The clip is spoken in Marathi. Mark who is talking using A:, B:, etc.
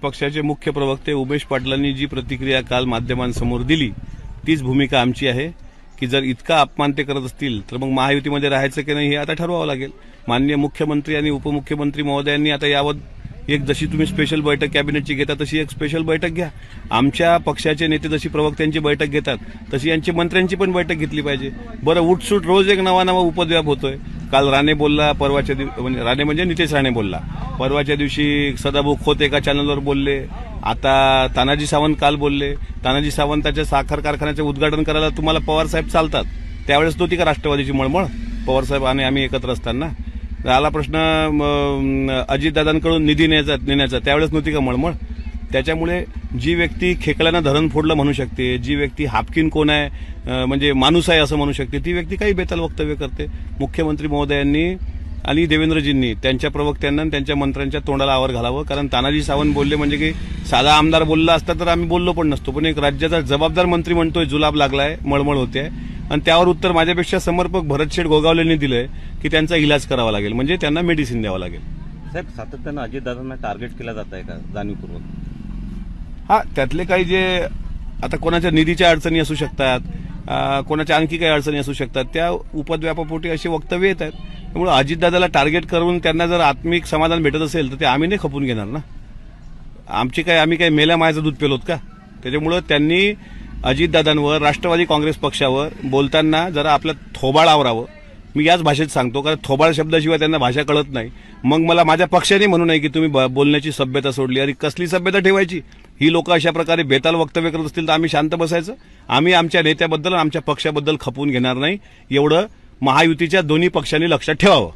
A: पक्षाचे मुख्य प्रवक्ते उमेश पाटलांनी जी प्रतिक्रिया काल माध्यमांसमोर दिली तीच भूमिका आमची आहे की जर इतका अपमान ते करत असतील तर मग महायुतीमध्ये राहायचं की नाही हे आता ठरवावं लागेल। माननीय मुख्यमंत्री आणि उपमुख्यमंत्री महोदयांनी आता यावर एक जशी तुम्ही स्पेशल बैठक कॅबिनेटची घेता तशी एक स्पेशल बैठक घ्या। आमच्या पक्षाचे नेते जशी प्रवक्त्यांची बैठक घेतात तशी यांची मंत्र्यांची पण बैठक घेतली पाहिजे। बरं उठसूट रोज एक नवा उपद्व्याप होतोय। काल राणे बोलला, परवाच्या दिवशी राणे म्हणजे नितेश राणे बोलला, परवाच्या दिवशी सदाभाऊ खोत एका चॅनलवर बोलले, आता तानाजी सावंत काल बोलले। तानाजी सावंताच्या साखर कारखान्याचे उद्घाटन करायला तुम्हाला पवार साहेब चालतात, त्यावेळेस नव्हती का राष्ट्रवादीची मळमळ पवार साहेब आणि आम्ही एकत्र असताना? आला प्रश्न अजितदादांकडून निधी नेण्याचा, त्यावेळेस नव्हती का मळमळ? त्याच्यामुळे जी व्यक्ती खेकल्यानं धरण फोडलं म्हणू शकते, जी व्यक्ती हापकीन कोण आहे म्हणजे माणूस आहे असं म्हणू शकते, ती व्यक्ती काही बेताल वक्तव्य करते। मुख्यमंत्री महोदयांनी आणि देवेंद्रजींनी त्यांच्या प्रवक्त्यांना आणि त्यांच्या मंत्र्यांच्या तोंडाला आवर घालावं, कारण तानाजी सावंत बोलले म्हणजे की साधा आमदार बोलला असता तर आम्ही बोललो पण नसतो, पण एक राज्याचा जबाबदार मंत्री म्हणतोय जुलाब लागलाय, मळमळ होते आणि त्यावर उत्तर माझ्यापेक्षा समर्पक भरतशेठ गोगावलेंनी दिलंय की त्यांचा इलाज करावा लागेल, म्हणजे त्यांना मेडिसिन द्यावं लागेल।
B: साहेब, सातत्यानं अजितदादांना टार्गेट केला जात आहे का जाणीवपूर्वक?
A: हा, त्यातले काही जे आता कोणाच्या निधीच्या अडचणी असू शकतात, कोणाच्या आणखी काही अडचणी असू शकतात, त्या उपद्व्यापापोटी असे वक्तव्य येत आहेत। त्यामुळे अजितदादाला टार्गेट करून त्यांना जर आत्मिक समाधान भेटत असेल तर ते आम्ही नाही खपून घेणार ना। आम्ही काय मेल्या मायाचं दूध पेलोत का? त्याच्यामुळे त्यांनी अजितदादांवर, राष्ट्रवादी काँग्रेस पक्षावर बोलताना जरा आपलं थोबाळ आवरावं। मी याच भाषेत सांगतो, कारण थोबाळ शब्दाशिवाय त्यांना भाषा कळत नाही। मग मला माझ्या पक्षाने म्हणू नये की तुम्ही बोलण्याची सभ्यता सोडली, अरे कसली सभ्यता ठेवायची? ही लोक अशा प्रकारे बेताल वक्तव्य करत असतील तर आम्ही शांत बसायचं? आम्ही आमच्या नेत्याबद्दल, आमच्या पक्षाबद्दल खपवून घेणार नाही, एवढं महायुतीच्या दोन्ही पक्षांनी लक्षात ठेवावं।